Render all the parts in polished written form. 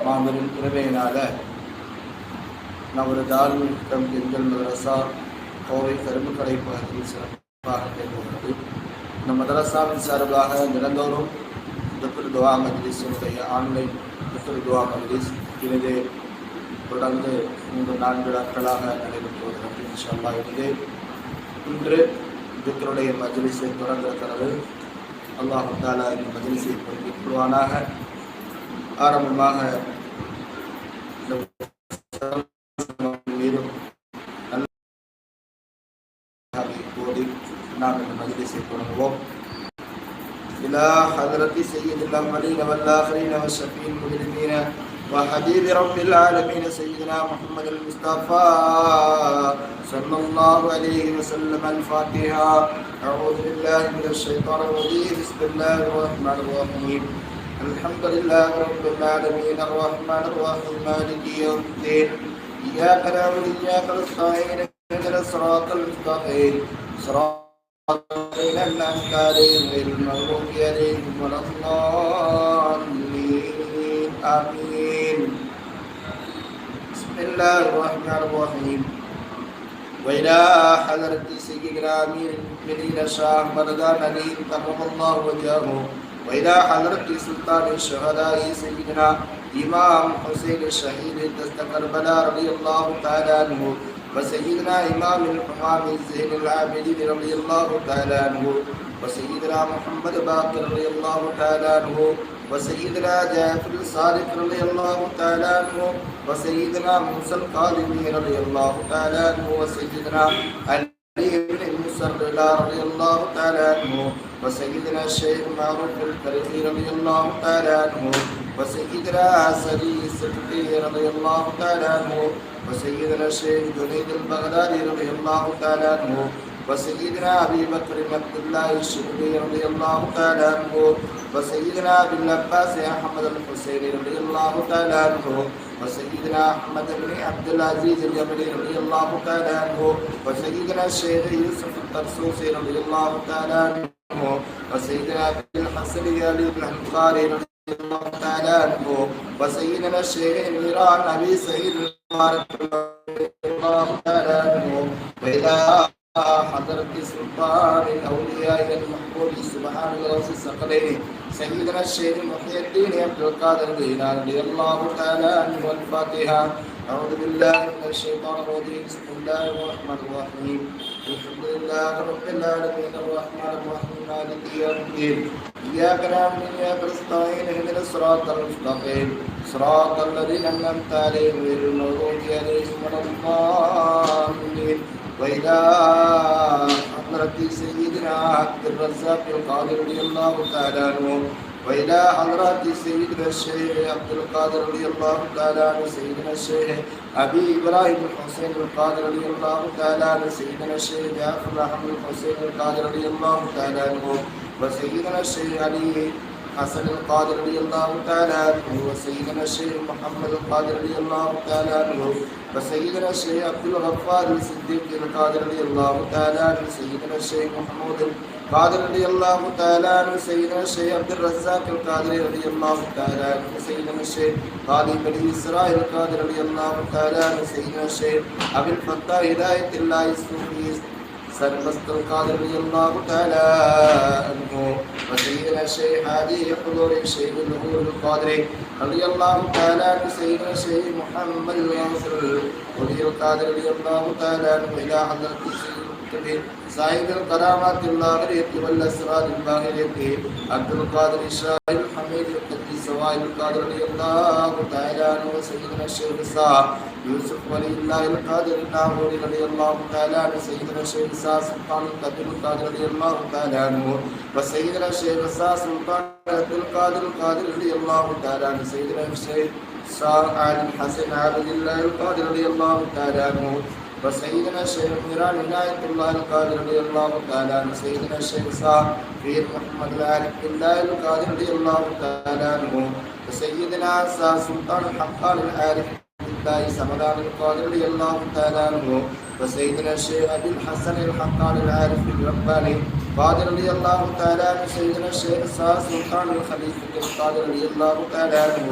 மாபெரும் திறமையினால நமது தார்மீக எங்கள் மதரசா கோவை கரும்புக்கடை பகுதியில் சிறப்பாக செயல்படுகிறது. இந்த மதரசாவின் சார்பாக தினந்தோறும் துக்ர் துவா மஜ்லிஸுடைய ஆன்லைன் துக்ர் துவா மஜ்லிஸ் இது தொடர்ந்து 3-4 நாட்களாக நடைபெற்று வருகிறது. இன்ஷா அல்லாஹ் இன்று துக்ருடைய மஜ்லிஸை தொடர்கிறது. அல்லாஹ் தஆலா இந்த மஜ்லிஸை பொறுப்பிக் கொள்வானாக. ஆரம்பமாக நாம் இந்த மஜ்லிஸை தொடங்குவோம். إلى حضرة سيد الأولين والآخرين والشفيع المجرمين وحبيب رب العالمين سيدنا محمد المصطفى صلى الله عليه وسلم. الفاتحة. أعوذ بالله من الشيطان الرجيم. بسم الله الرحمن الرحيم. الحمد لله رب العالمين الرحمن الرحيم مالك يوم الدين. إياك نعبد وإياك نستعين اهدنا الصراط المستقيم صراط الذين أنعمت عليهم غير المغضوب عليهم ولا الضالين. آمين. بسم الله الرحمن الرحيم. وإلى حضرة سيدنا أمير المؤمنين شاه مرضان علي كرم الله وجهه وإلى حضرة سلطان الشهداء سيدنا إمام حسين الشهيد كربلاء رضي الله تعالى عنه وسيدنا إمام الحمام الزين العابدين رضي الله تعالى عنه وسيدنا محمد باقر رضي الله تعالى عنه وسيدنا جعفر الصادق رضي الله تعالى عنه وسيدنا موسى الكاظمي رضي الله تعالى عنه وسيدنا علي بن موسى رضي الله تعالى عنه وسيدنا الشيخ معروف الكريم رضي الله تعالى عنه وسيدنا سلي السكتي رضي الله تعالى عنه وسيدنا الشيخ جنيد البغدادي رضي الله تعالى عنه وسيدنا أبي بكر عبد الله الشبلي رضي الله تعالى عنه وسيدنا أبي العباس أحمد الحسين رضي الله تعالى عنه وسيدنا أحمد بن عبد العزيز الجبلي رضي الله تعالى عنه وسيدنا الشيخ يوسف الطرسوسي رضي الله تعالى عنه وسيدنا أبي الحسن علي بن القاري رضي الله تعالى عنه وسيدنا الشيخ ميران أبي سعيد رضي الله تعالى عنه وإلى حضرة سلطان الأولياء المحبوب سبحان الله الثقلين سيدنا الشيخ محي الدين عبد القادر الجيلاني رضي الله تعالى عنه. الفاتحة. أعوذ بالله من الشيطان الرجيم. بسم الله الرحمن الرحيم. الحمد لله رب العالمين الرحمن الرحيم مالك يوم الدين. إياك نعبد وإياك نستعين اهدنا الصراط المستقيم صراط الذين أنعمت عليهم غير المغضوب عليهم ولا الضالين. وإلى حضرة سيدنا عبد الرزاق القادر رضي الله تعالى عنه وإلى حضرة سيدنا الشيخ عبد القادر رضي الله تعالى عنه سيدنا الشيخ أبي إبراهيم الحسين القادر رضي الله تعالى عنه سيدنا الشيخ جعفر الحمد الحسين القادر رضي الله تعالى عنه وسيدنا الشيخ علي حسن القادر رضي الله تعالى عنه وسيدنا الشيخ محمد القادر رضي الله تعالى عنه وسيدنا الشيخ عبد الغفار الصديق القادر رضي الله تعالى عنه سيدنا الشيخ محمود القادر رضي الله تعالى عنه سيدنا الشيخ عبد الرزاق القادر رضي الله تعالى عنه سيدنا الشيخ قاضي بني إسرائيل القادر رضي الله تعالى عنه سيدنا الشيخ أبي الفتاح هداية الله الصوفي سرمست القادر رضي الله تعالى عنه وسيدنا الشيخ هادي حضور الشيخ الظهور القادر رضي الله تعالى عنه سيدنا الشيخ محمد الياسر ولي القادر رضي الله تعالى عنه إلى حضرة الشيخ صاحب الكرامات اللاغرية والأسرار الباهرية عبد القادر الشاعر الحميد القديس وائل القادر رضي الله تعالى عنه وسيدنا الشيخ صاحب يوسف ولي الله القادر الناظوري رضي الله تعالى عنه سيدنا الشيخ سلطان القادر رضي الله تعالى عنه وسيدنا الشيخ سلطان عبد القادر رضي الله تعالى عنه سيدنا الشيخ علي الحسن عبد الله القادر رضي الله تعالى عنه وسيدنا الشيخ ميران عناية الله القادر رضي الله تعالى عنه سيدنا الشيخ صافي محمد العارف بالله القادر رضي الله تعالى عنه وسيدنا سلطان الحقان العارف بالله سمدان القادر رضي الله تعالى عنه وسيدنا الشيخ أبي الحسن الحقان العارف الرباني قادر رضي الله تعالى عنه سيدنا الشيخ سلطان الخليفة القادر رضي الله تعالى عنه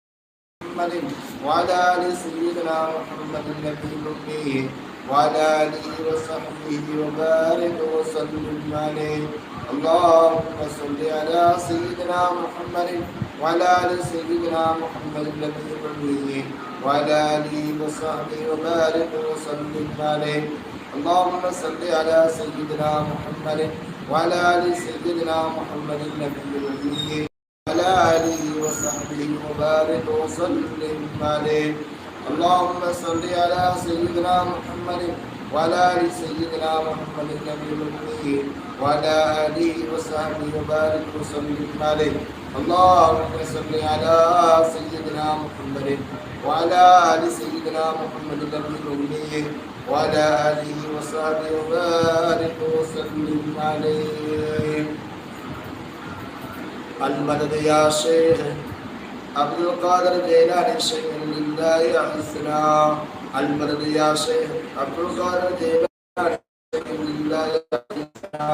محمد وعلى آل سيدنا محمد النبي الأمي وعلى آله وصحبه وبارك وسلم عليه. اللهم صل على سيدنا محمد وعلى آل سيدنا محمد النبي الأمي وعلى آله وصحبه وبارك وسلم عليه. اللهم صل على سيدنا محمد وعلى آل سيدنا محمد النبي الأمي وعلى آله وصحبه وبارك وسلم عليه. اللهم صل على سيدنا محمد وعلى آل سيدنا محمد النبي الأمي وعلى آله وصحبه وبارك وسلم عليه. اللهم صل على سيدنا محمد وعلى آل سيدنا محمد النبي الأمي وعلى آله وصحبه وبارك وسلم عليه. المدد يا شيخ عبد القادر جيلاني شيخ لله أعزنا. المدد يا شيخ عبد القادر جيلاني شيخ لله أعزنا.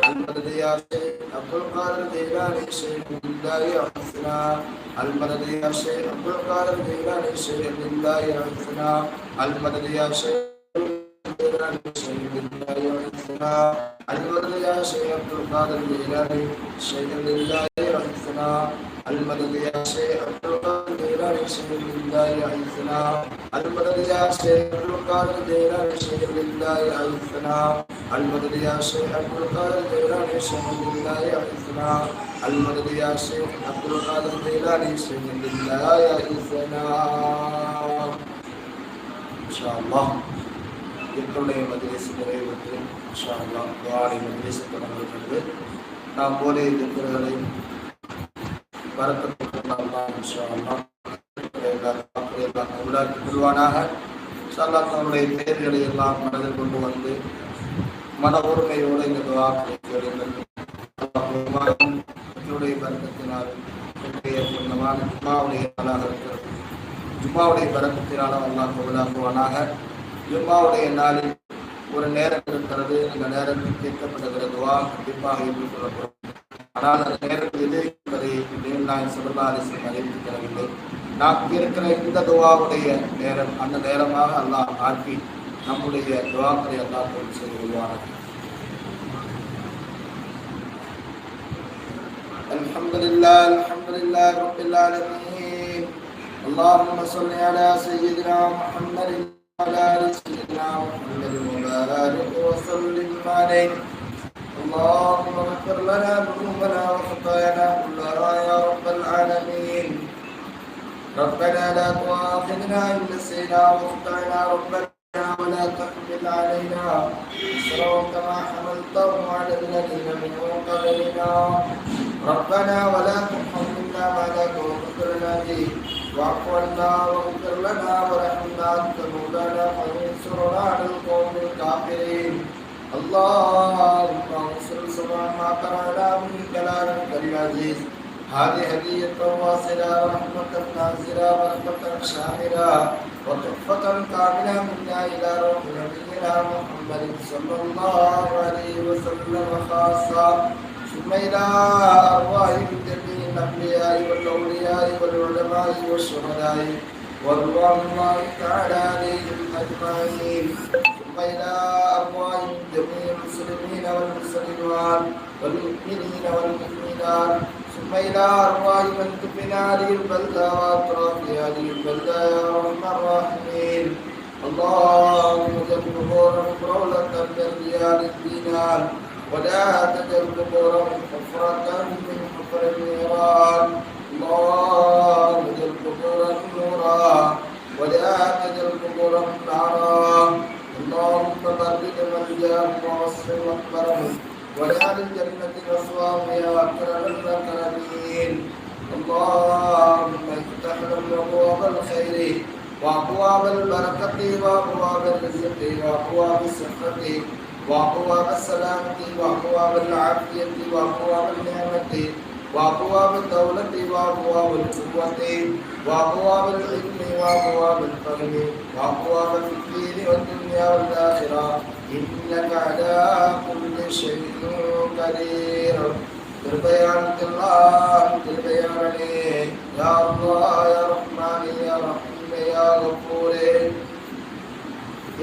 المدد يا شيخ عبد القادر جيلاني شيخ لله أعزنا. المدد يا شيخ عبد القادر جيلاني شيخ لله أعزنا. المدد يا شيخ المدد يا شيخ عبد القادر الجيلاني شيخ لله أعزنا. المدد يا شيخ عبد القادر الجيلاني شيخ لله أعزنا. المدد يا شيخ عبد القادر الجيلاني شيخ لله أعزنا. المدد يا شيخ عبد القادر الجيلاني شيخ لله أعزنا. المدد يا شيخ عبد القادر الجيلاني شيخ لله أعزنا. إن شاء الله எங்களுடைய மஜ்லிஸ் நிறைவேற்று இன்ஷா அல்லாஹ் துஆவை மஜ்லிஸ் தொடங்குகிறது. நாம் போலே திக்ர்களை பரக்கத்துக்கு அல்லாஹ் இன்ஷா அல்லாஹ் உள்ளாக்கி கொள்வானாக. இன்ஷா அல்லாஹ் நம்முடைய தேர்களை எல்லாம் மனதில் கொண்டு வந்து மன உரிமையோடு இந்த துஆவை கேளுங்கள். என்னுடைய பரக்கத்தினால் என்னுடைய சொந்தமான ஜும்மாவுடைய நாளாக இருக்கிறது. ஜும்மாவுடைய பரக்கத்தினாலும் அல்லாஹ் உள்ளாக்குவானாக. ஜும்மாவுடைய நாளில் ஒரு நேரம் இருக்கிறது. அந்த நேரத்தில் கேட்கப்படுகிற துவா கண்டிப்பாக ஏற்றுக்கொள்ளப்படும். ஆனால் அந்த நேரத்தில் எது என்பதை நாயகம் ஸல்லல்லாஹு அலைஹி வஸல்லம் அறிவித்து தரவில்லை. நாம் இருக்கிற இந்த துவாவுடைய நேரம் அந்த நேரமாக அல்லாஹ் ஆக்கி நம்முடைய துவாக்களை அல்லாஹ் கொண்டு செய்து கொள்வார்கள். அல்ஹம்துலில்லாஹ் அல்ஹம்துலில்லாஹ் ரப்பில் ஆலமீன். اللهم صل على سيدنا محمد وعلى آل سيدنا محمد وبارك وسلم عليه. اللهم اغفر لنا ذنوبنا وخطايانا كلها يا رب العالمين. ربنا لا تؤاخذنا إن نسينا واخطأنا ربنا ولا تحمل علينا إصرا كما حملته على الذين من قبلنا. ربنا ولا تحملنا ما لا طاقة لنا به واعف عنا واغفر لنا وارحمنا أنت مولانا فانصرنا على القوم الكافرين. اللهم انصر سمع ما قرأنا من كلامك العزيز. هذه هدية واصلة ورحمة نازلة ورحمة شاملة وتحفة كاملة منا إلى روح نبينا محمد صلى الله عليه وسلم خاصة، ثم إلى أرواح جميع الأنبياء والأولياء والعلماء والشهداء ورضوان الله تعالى عليهم أجمعين، ثم إلى أرواح جميع المسلمين والمسلمات والمؤمنين والمؤمنات، ثم إلى أرواح من دفن هذه البلدة وأطراف هذه البلدة يا أرحم الراحمين. اللهم اجعل قبورهم روضة من رياض الجنان ولا تجعل قبورهم حفرة من حفر النيران. اللهم اجعل قبورهم نورا ولا تجعل قبورهم نارا. اللهم بارك منجاهم ووصف مقبرهم واجعل الجنة مثواهم يا أكرم الأكرمين. اللهم افتح لهم أبواب الخير وأبواب البركة وأبواب الرزق وأبواب الصحة وأبواب السلامة وأبواب العافية وأبواب النعمة وأبواب الدولة وأبواب القوة وأبواب العلم وأبواب الفهم وأبواب الدين والدنيا والآخرة إنك على كل شيء قدير. بالبيان الله بالبيان يا الله يا رحمن யா கஃபூரே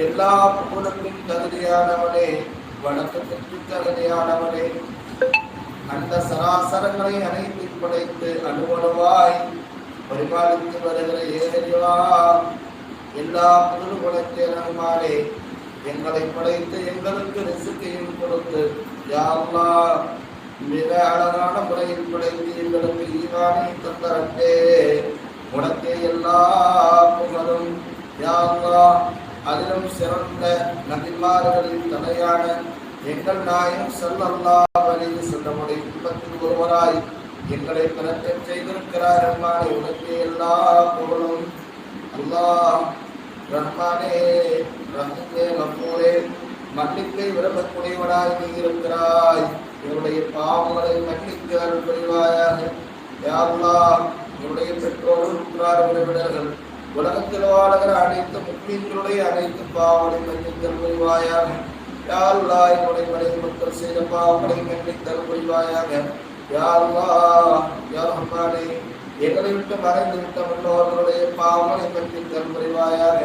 எல்லா புகழுக்கும் தகுதியானவனே, வணக்கத்திற்கு தகுதியானவனே, அந்த சராசரங்களை அனைத்தும் படைத்து அணுவணுவாய் பரிபாலித்து வருகிற ஏகரிவா எல்லா புகழுக்கு ரஹ்மானே, எங்களை படைத்து எங்களுக்கு ரிஸ்கையும் கொடுத்து யா அல்லாஹ் மிக அழகான முறையில் படைத்து எங்களுக்கு ஈமானை தந்தரட்டே, உனக்கே எல்லா புகழும் யா அல்லாஹ். அதிலும் சிறந்த நபிமார்களின் தலையான எங்கள் நாயகம் ஸல்லல்லாஹு அலைஹி வஸல்லம் உம்மத்தில் ஒருவராய் எங்களை பிறக்கச் செய்திருக்கிறார் ரஹ்மானே, உனக்கே எல்லா புகழும். அல்லாஹ் ரஹ்மானே ரஹீமே கஃபூரே மன்னிப்பை விரும்பக்கூடியவனாய் நீ இருக்கிறாய், என்னுடைய பாவங்களை மன்னிக்க அருள் புரிவாயாக. யா அல்லாஹ் என்னுடைய பெற்றோர் உற்றார் உறவினர்கள் உலகத்தில் வாழ்கிற அனைத்து முஸ்லிம்களுடைய அனைத்து பாவங்களை மன்னித்தல் புரிவாயாக. யா அல்லாஹ் என்னுடைய மனைவி மக்கள் செய்த பாவங்களை மன்னித்தல் புரிவாயாக. யா அல்லாஹ் யா ரஹ்மானே எங்களை விட்டு மறைந்து விட்ட முன்னோர்களுடைய பாவங்களை மன்னித்தல் புரிவாயாக.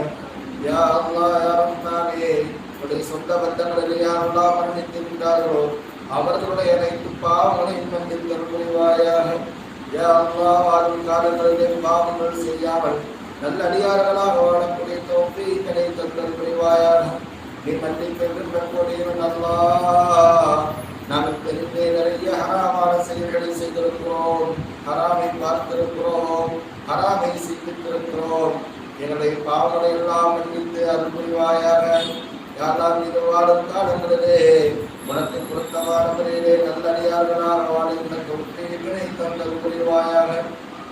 யா அல்லாஹ் யா ரஹ்மானே உடைய சொந்த பந்தங்களில் யாரெல்லாம் மன்னித்திருக்கிறார்களோ அவர்களுடைய அனைத்து பாவங்களையும் மன்னித்தல் புரிவாயாக. யா அல்லாஹ் வாழும் காலங்களிலே பாவங்கள் செய்யாமல் நல்ல அடியார்களாக வாழக்கூடிய தௌஃபீக்கை தந்தல் புரிவாயாக. நீ மன்னிக்க விரும்பக்கூடியவன் அல்லாஹ். நாங்கள் பெரிய நிறைய ஹராமான செயல்களை செய்திருக்கிறோம், ஹராமை பார்த்திருக்கிறோம், ஹராமை சிந்தித்திருக்கிறோம். எங்களுடைய பாவங்களை எல்லாம் மன்னித்து அருள் புரிவாயாக. யாரெல்லாம் இது வாழும் காலங்களிலே உனக்கு பொருத்தமான முறையிலே நல்லடியார்களாக வாழ்கின்ற தௌஃபீக்கை தந்தல் புரிவாயாக.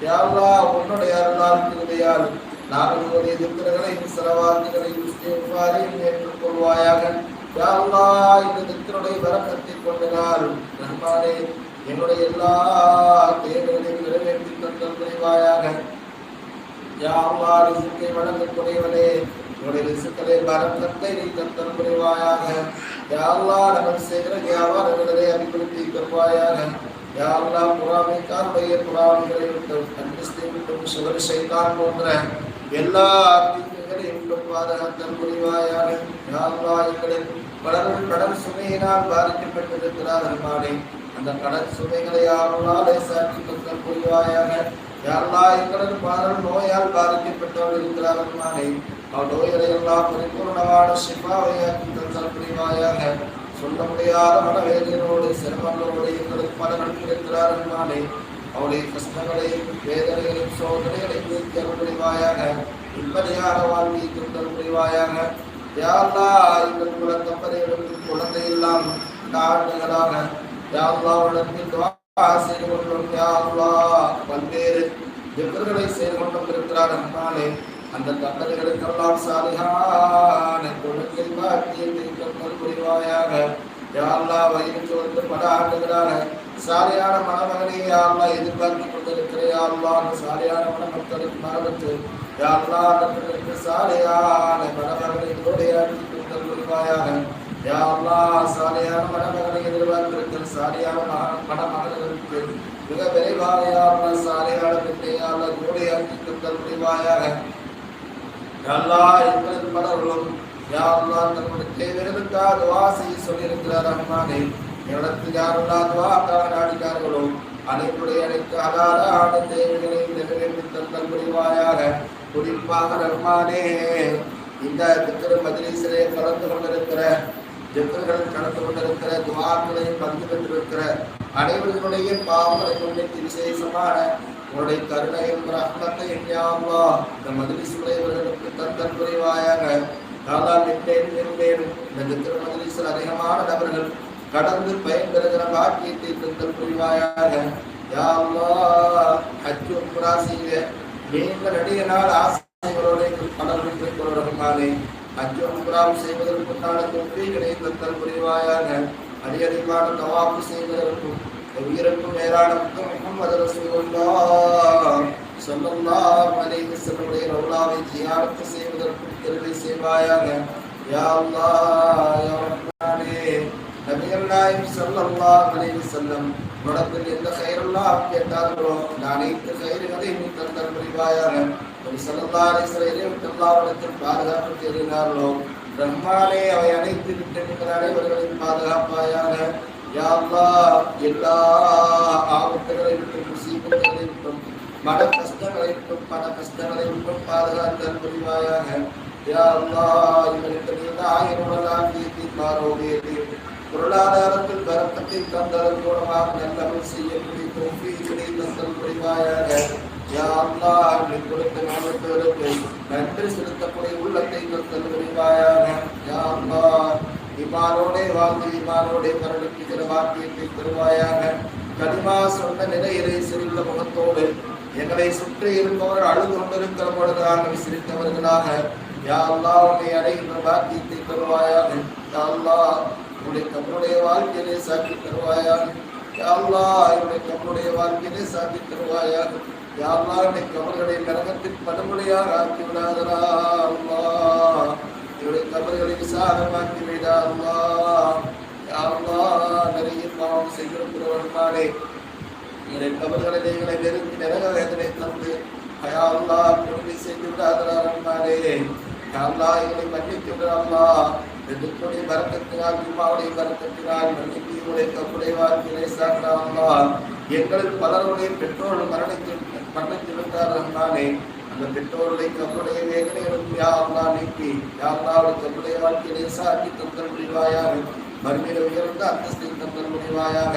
யா அல்லாஹ் உன்னுடைய அருளால் கிருபையால் நாங்கள் உடைய திக்ருகளையும் ஸலவாத்துகளையும் இஸ்திக்ஃபாரையும் ஏற்றுக்கொள்வாயாக. யா அல்லாஹ் இந்த திக்ருடைய பரக்கத்தை கொண்டனால் ரஹ்மானே என்னுடைய எல்லா தேவைகளையும் நிறைவேற்றி தந்தல் புரிவாயாக. யா அல்லாஹ் ரிஸ்கை வழங்கக்கூடியவனே என்னுடைய ரிஸ்களை பரக்கத்தை நீ தந்தல் புரிவாயாக. யா அல்லாஹ் நாங்கள் செய்கிற வியாபாரங்களை அபிவிருத்தி தருவாயாக. யா அல்லாஹ் புறாமைக்காருடைய புறாமைகளை விட்டு அன்பிஸ்தை விட்டும் சுவர் ஷைத்தான் போன்ற எல்லா தீமைகளையும் விட்டும் பாதுகாத்தல் புரிவாயாக. யா அல்லாஹ் எங்களின் பலரும் கடன் சுமையினால் பாதிக்கப்பட்டிருக்கிறார் ரஹ்மானே, அந்த கடன் சுமைகளை யாரால் லேசாக்கி தந்தல் புரிவாயாக. யா அல்லாஹ் எங்களது பலரும் நோயால் பாதிக்கப்பட்டவர்கள் இருக்கிறார் ரஹ்மானே, நோய்களை எல்லாம் பரிபூர்ணமான ஷிஃபாவை ஆக்கி தந்தல் புரிவாயாக. சொல்ல முடியாத மனவேதனையோடு சிரமங்களோடு எங்களுக்கு பலர்கள் இருக்கிறார் ரஹ்மானே, அவருடைய கஷ்டங்களையும் வேதனைகளையும் சோதனைகளையும் நீக்கி அருள் புரிவாயாக. நிம்மதியான வாழ்க்கையை தந்தல் புரிவாயாக. யா அல்லாஹ் எங்கள் குலத்தம்பதிகளுக்கு குழந்தை இல்லாம ஆண்டுகளாக யா அல்லாஹ் உலகத்தில் துஆ செய்து கொண்டோம். யா அல்லாஹ் பல்வேறு திக்ருகளை செய்து கொண்டும் இருக்கிறார் ரஹ்மானே, அந்த தம்பதிகளுக்கெல்லாம் சாலிஹான குழந்தை பாக்கியத்தை தந்தல் புரிவாயாக. யா அல்லாஹ் வயிற்று வந்து பல ஆண்டுகளாக சாலியான மணமகனை யா அல்லாஹ் எதிர்பார்த்து கொண்டிருக்கிற யா அல்லாஹ் அந்த சாலியான மணமக்களுக்கு மரபத்து யா அல்லாஹ் அவர்களுக்கு சாலியான மணமகனை ஜோடியாக்கி தந்தல் புரிவாயாக. யா அல்லாஹ் சாலியான மணமகனை எதிர்பார்த்திருக்கிற சாலியான மணமகளுக்கு மிக விரைவாக யா அல்லாஹ் சாலியான பெண்ணை யா அல்லாஹ் ஜோடியாக்கி தந்தல் புரிவாயாக. யா அல்லாஹ் எங்களது பலர்களும் யா அல்லாஹ் தன்னுடைய தேவைகளுக்காக துஆ செய்ய சொல்லியிருக்கிறார் ரஹ்மானே, எங்களுக்கு யாரெல்லாம் துஆக்காக நாடினார்களோ அனைவருடைய அனைத்து ஹலாலான தேவைகளையும் நிறைவேற்றி தந்தல் புரிவாயாக. குறிப்பாக ரஹ்மானே இந்த திக்ரு மஜ்லிஸிலே கலந்து கொண்டிருக்கிற திக்ருகளில் கலந்து கொண்டிருக்கிற துஆக்களையும் பங்கு பெற்றிருக்கிற அனைவர்களுடைய பாவங்களை முன்னிட்டு விசேஷமான உன்னுடைய கருணையும் ரஹ்மத்தையும் யா அல்லாஹ் இந்த மஜ்லிஸுடைய இவர்களுக்கு தந்தல் புரிவாயாக. யா அல்லாஹ் மென்மேலும் இந்த திக்ரு மஜ்லிஸில் அதிகமான நபர்கள் கடந்து பயன்பெறுகிற பாக்கியத்தை தந்தல் புரிவாயாக. யா அல்லாஹ் ஹஜ் உம்ரா செய்ய நீங்கள் அடியனால் ஆசைகளோடு பலர் பெற்றுக் கொள்ள ரஹ்மானே, ஹஜ் உம்ரா செய்வதற்குண்டான தௌஃபீக்கை தந்தல் புரிவாயாக. அதிகமான தவாஃப் செய்வதற்கும் உயிருக்கும் மேலான முஹம்மது ரசூலுல்லாஹ் ஸல்லல்லாஹு அலைஹி வஸல்லம் ரவுலாவை ஜியாரத் செய்வதற்கும் கிருபை செய்வாயாக. யா அல்லாஹ் யா ரஹ்மானே நபிகள் நாயகம் ஸல்லல்லாஹு அலைஹி வஸல்லம் உனக்கு எந்த கைரெல்லாம் கேட்டார்களோ அந்த அனைத்து கைர்களையும் தந்தல் புரிவாயாக. எல்லாவற்றிலும் பாதுகாப்பு தேடினார்களோ ரஹ்மானே அவை அனைத்து விட்டு அனைவர்களையும் பாதுகாப்பாயாக. யா அல்லாஹ் எல்லா ஆபத்துகளை விட்டும் முசீபத்துகளை விட்டும் மன கஷ்டங்களை விட்டும் பண கஷ்டங்களை விட்டும் பாதுகாத்தல் புரிவாயாக. யா அல்லாஹ் எங்களுக்கு நீண்ட ஆயுளுடன் ஆகியத்தின் ஆரோக்கியத்தையும் பொருளாதாரத்தில் பரக்கத்தை தந்ததன் மூலமாக நல்லவர்கள் செய்யக்கூடிய தௌஃபீகளை தந்தல் புரிவாயாக. யா அல்லாஹ் நீ கொடுத்த ஞானத்தோருக்கு நன்றி செலுத்தக்கூடிய உள்ளத்தை தந்தல் புரிவாயாக. யா அல்லாஹ் ஈமானோடே வாழ்ந்து ஈமானோடே மரணிக்கிற வாக்கியத்தை தருவாயாக. கலிமா சொன்ன நிலையிலே சிரித்த முகத்தோடு எங்களை சுற்றி இருப்பவர்கள் அழுது கொண்டிருக்கிற பொழுது நாங்கள் சிரித்தவர்களாக யா அல்லாஹ் உன்னை அடைகின்ற பாக்கியத்தை தருவாயாக. யா அல்லாஹ் உன்னுடைய கபருடைய வாழ்க்கையிலே சாக்கி தருவாயாக. யா அல்லாஹ் உன்னுடைய கபருடைய வாழ்க்கையிலே சாக்கி தருவாயாக. யா அல்லாஹ் உன்னுடைய கபர்களை நரகத்தின் படுகொலையாக ஆக்கி விடாதரா அல்லாஹ். என்னுடைய கபர்களை விசாரமாக்கி விடா அல்லாஹ். யா அல்லாஹ் நிறைய பாவம் செய்கிறவர்களாலே என்னுடைய கபர்களை எங்களை நெருங்கி நரக வேதனை தந்து யா அல்லாஹ் கொடுமை செய்து விடாதரா ரஹ்மானே. யா அல்லாஹ் எங்களை மன்னித்து விடா அல்லாஹ். எதுக்குடைய பரக்கத்தினால் இம்மாவுடைய பரக்கத்தினால் மன்னிப்பியுடைய கபுடைய வாழ்க்கையை சாக்கிறா அல்லாஹ். எங்களில் பலருடைய பெற்றோர்கள் மரணித்து விட்டார் ரஹ்மானே. அந்த பெற்றோருடைய கபுடைய வேதனைகளும் யா அல்லாஹ் நீக்கி யா அல்லாஹ்வுடைய கபுடைய வாழ்க்கையை சாக்கி தந்தல் புரிவாயாக. மறுமையில உயர்ந்த அந்தஸ்தை தந்தல் புரிவாயாக.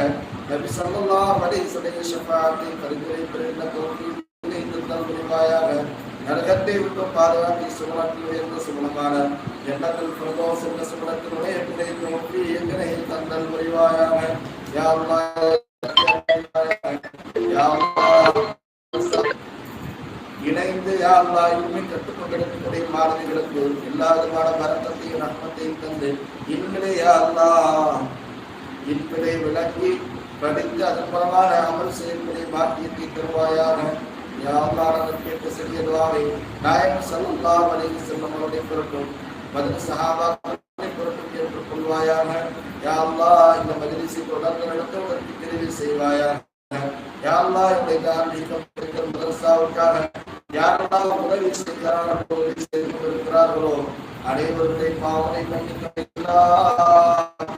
நபி ஸல்லல்லாஹு அலைஹி வஸல்லம் ஷஃபாஅத்தை பரிந்துரை பெறுகின்ற தௌஃபீகை தந்தல் புரிவாயாக. நரகத்தை விட்டு பாதுகாத்து சுமணத்தில் உயர்ந்த சுமணமான ஜன்னத்துல் ஃபிர்தௌஸ் என்ற சுமணத்தினுடைய தௌஃபீகை தந்தல் புரிவாயாக. யா அல்லாஹ் யா அல்லாஹ் இணைந்து யா அல்லாஹ் இன்மை கற்றுக்கொண்டிருக்கக்கூடிய மாணவிகளுக்கு எல்லா விதமான பரக்கத்தையும் ரஹ்மத்தையும் தந்து இன்மையை யா அல்லாஹ் இன்மையை விளக்கி படித்து அதன் மூலமான அமல் செய்யக்கூடிய பாக்கியத்தை தருவாயாக. யா அல்லாஹ் நாங்கள் கேட்ட சிறிய துஆவை நாயகம் ஸல்லல்லாஹு அலைஹி வஸல்லம் அவருடைய பொருட்டும் பதில் சஹாபாக்களுடைய பொருட்டும் ஏற்றுக்கொள்வாயாக. யா அல்லாஹ் இந்த மஜ்லிஸை தொடர்ந்து நடத்துவதற்கு தெரிவு செய்வாயாக. யா அல்லாஹ் இந்த தார்மீகம் மதரசாவுக்காக யாரெல்லாம் உதவி செய்கிறார்களோ அனைவருடைய பாவனை மன்னிக்க எல்லா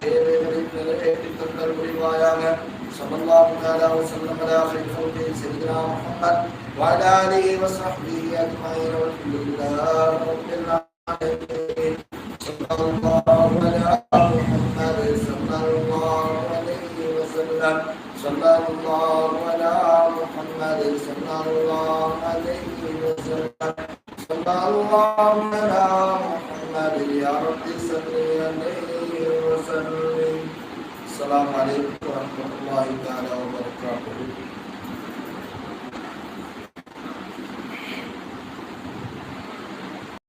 தேவைகளையும் நிறைவேற்றி தந்தல் புரிவாயாக. ஸல்லல்லாஹு அலைஹி வஸல்லம் سيدنا محمد وعلى آله وصحبه أجمعين والحمد لله رب العالمين. صلى الله على محمد صلى الله عليه وسلم. صلى الله على محمد صلى الله عليه وسلم. صلى الله على محمد يا رب صل عليه وسلم. السلام عليكم ورحمة الله تعالى وبركاته.